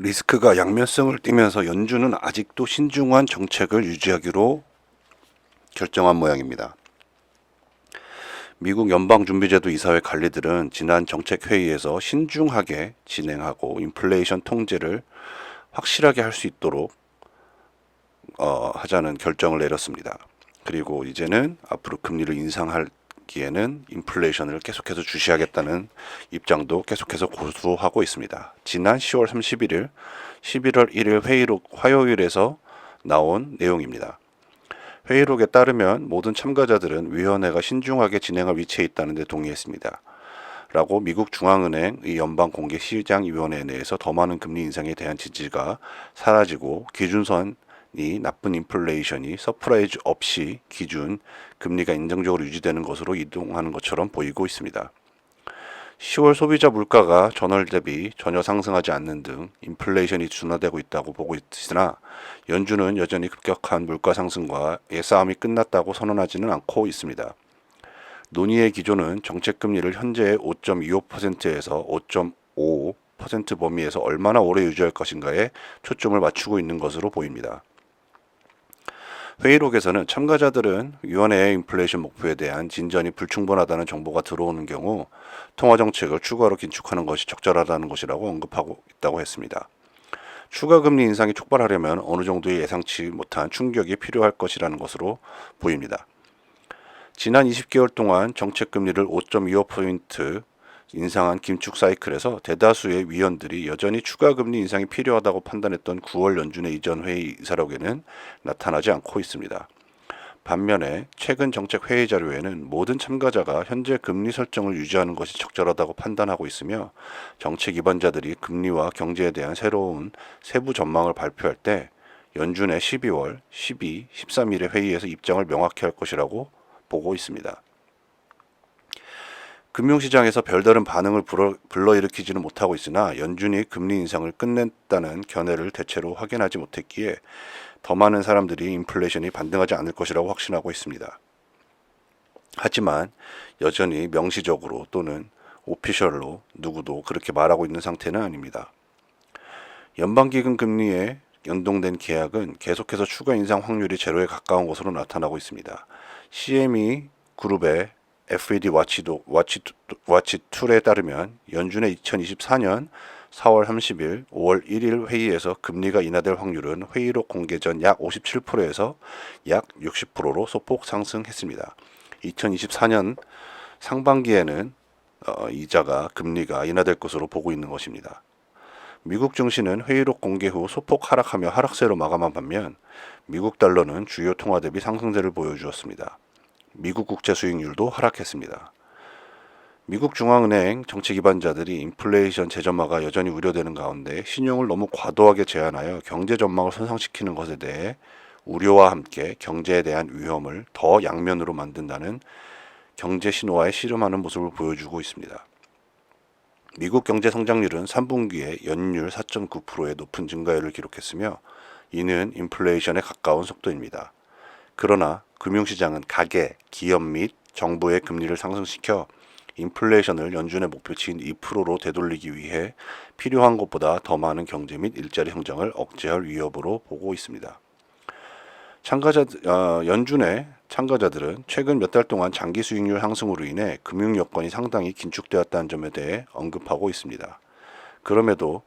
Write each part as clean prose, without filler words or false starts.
리스크가 양면성을 띠면서 연준은 아직도 신중한 정책을 유지하기로 결정한 모양입니다. 미국 연방준비제도 이사회 관리들은 지난 정책회의에서 신중하게 진행하고 인플레이션 통제를 확실하게 할 수 있도록 하자는 결정을 내렸습니다. 그리고 이제는 앞으로 금리를 인상하기에는 인플레이션을 계속해서 주시하겠다는 입장도 계속해서 고수하고 있습니다. 지난 10월 31일, 11월 1일 회의록 화요일에서 나온 내용입니다. 회의록에 따르면 모든 참가자들은 위원회가 신중하게 진행할 위치에 있다는 데 동의했습니다. 라고 미국 중앙은행의 연방공개시장위원회 내에서 더 많은 금리 인상에 대한 지지가 사라지고 기준선이 나쁜 인플레이션이 서프라이즈 없이 기준 금리가 인정적으로 유지되는 것으로 이동하는 것처럼 보이고 있습니다. 10월 소비자 물가가 전월 대비 전혀 상승하지 않는 등 인플레이션이 둔화되고 있다고 보고 있으나 연준은 여전히 급격한 물가 상승과의 싸움이 끝났다고 선언하지는 않고 있습니다. 논의의 기조는 정책 금리를 현재의 5.25%에서 5.5% 범위에서 얼마나 오래 유지할 것인가에 초점을 맞추고 있는 것으로 보입니다. 회의록에서는 참가자들은 위원회의 인플레이션 목표에 대한 진전이 불충분하다는 정보가 들어오는 경우 통화정책을 추가로 긴축하는 것이 적절하다는 것이라고 언급하고 있다고 했습니다. 추가 금리 인상이 촉발하려면 어느 정도의 예상치 못한 충격이 필요할 것이라는 것으로 보입니다. 지난 20개월 동안 정책 금리를 5.25포인트 인상한 긴축 사이클에서 대다수의 위원들이 여전히 추가 금리 인상이 필요하다고 판단했던 9월 연준의 이전 회의 이사록에는 나타나지 않고 있습니다. 반면에 최근 정책 회의 자료에는 모든 참가자가 현재 금리 설정을 유지하는 것이 적절하다고 판단하고 있으며 정책 입안자들이 금리와 경제에 대한 새로운 세부 전망을 발표할 때 연준의 12월, 12, 13일의 회의에서 입장을 명확히 할 것이라고 보고 있습니다. 금융시장에서 별다른 반응을 불러일으키지는 못하고 있으나 연준이 금리 인상을 끝냈다는 견해를 대체로 확인하지 못했기에 더 많은 사람들이 인플레이션이 반등하지 않을 것이라고 확신하고 있습니다. 하지만 여전히 명시적으로 또는 오피셜로 누구도 그렇게 말하고 있는 상태는 아닙니다. 연방기금 금리에 연동된 계약은 계속해서 추가 인상 확률이 제로에 가까운 것으로 나타나고 있습니다. CME 그룹의 FED 와치 툴에 따르면 연준의 2024년 4월 30일, 5월 1일 회의에서 금리가 인하될 확률은 회의록 공개 전 약 57%에서 약 60%로 소폭 상승했습니다. 2024년 상반기에는 이자가 금리가 인하될 것으로 보고 있는 것입니다. 미국 증시는 회의록 공개 후 소폭 하락하며 하락세로 마감한 반면 미국 달러는 주요 통화 대비 상승세를 보여주었습니다. 미국 국채 수익률도 하락했습니다. 미국 중앙은행 정책 기반자들이 인플레이션 재점화가 여전히 우려되는 가운데 신용을 너무 과도하게 제한하여 경제 전망을 손상시키는 것에 대해 우려와 함께 경제에 대한 위험을 더 양면으로 만든다는 경제 신호화에 씨름하는 모습을 보여주고 있습니다. 미국 경제 성장률은 3분기에 연율 4.9%의 높은 증가율을 기록했으며 이는 인플레이션에 가까운 속도입니다. 그러나 금융시장은 가계, 기업 및 정부의 금리를 상승시켜 인플레이션을 연준의 목표치인 2%로 되돌리기 위해 필요한 것보다 더 많은 경제 및 일자리 성장을 억제할 위협으로 보고 있습니다. 연준의 참가자들은 최근 몇 달 동안 장기 수익률 상승으로 인해 금융 여건이 상당히 긴축되었다는 점에 대해 언급하고 있습니다. 그럼에도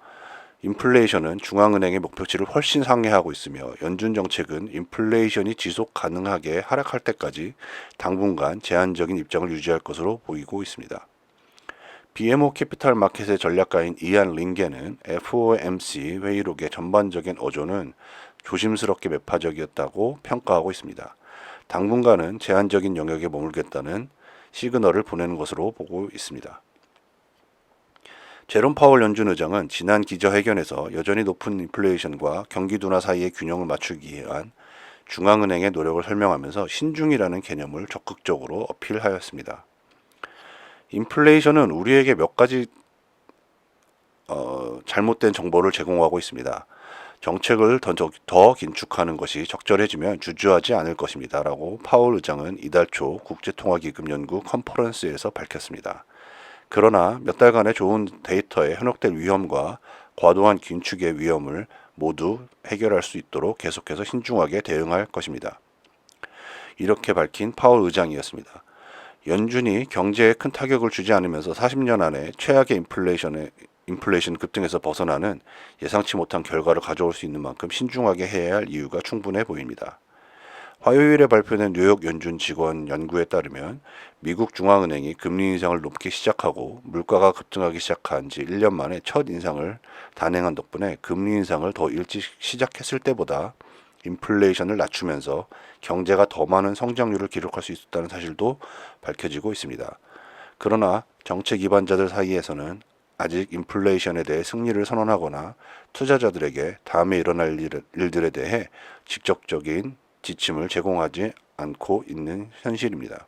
인플레이션은 중앙은행의 목표치를 훨씬 상회하고 있으며 연준 정책은 인플레이션이 지속 가능하게 하락할 때까지 당분간 제한적인 입장을 유지할 것으로 보이고 있습니다. BMO 캐피탈 마켓의 전략가인 이안 링게는 FOMC 회의록의 전반적인 어조는 조심스럽게 매파적이었다고 평가하고 있습니다. 당분간은 제한적인 영역에 머물겠다는 시그널을 보내는 것으로 보고 있습니다. 제롬 파월 연준 의장은 지난 기자회견에서 여전히 높은 인플레이션과 경기 둔화 사이의 균형을 맞추기 위한 중앙은행의 노력을 설명하면서 신중이라는 개념을 적극적으로 어필하였습니다. 인플레이션은 우리에게 몇 가지 잘못된 정보를 제공하고 있습니다. 정책을 더 긴축하는 것이 적절해지면 주저하지 않을 것입니다. 라고 파월 의장은 이달 초 국제통화기금 연구 컨퍼런스에서 밝혔습니다. 그러나 몇 달간의 좋은 데이터에 현혹될 위험과 과도한 긴축의 위험을 모두 해결할 수 있도록 계속해서 신중하게 대응할 것입니다. 이렇게 밝힌 파월 의장이었습니다. 연준이 경제에 큰 타격을 주지 않으면서 40년 안에 최악의 인플레이션 급등에서 벗어나는 예상치 못한 결과를 가져올 수 있는 만큼 신중하게 해야 할 이유가 충분해 보입니다. 화요일에 발표된 뉴욕 연준 직원 연구에 따르면 미국 중앙은행이 금리 인상을 높게 시작하고 물가가 급등하기 시작한 지 1년 만에 첫 인상을 단행한 덕분에 금리 인상을 더 일찍 시작했을 때보다 인플레이션을 낮추면서 경제가 더 많은 성장률을 기록할 수 있었다는 사실도 밝혀지고 있습니다. 그러나 정책 기반자들 사이에서는 아직 인플레이션에 대해 승리를 선언하거나 투자자들에게 다음에 일어날 일들에 대해 직접적인 지침을 제공하지 않고 있는 현실입니다.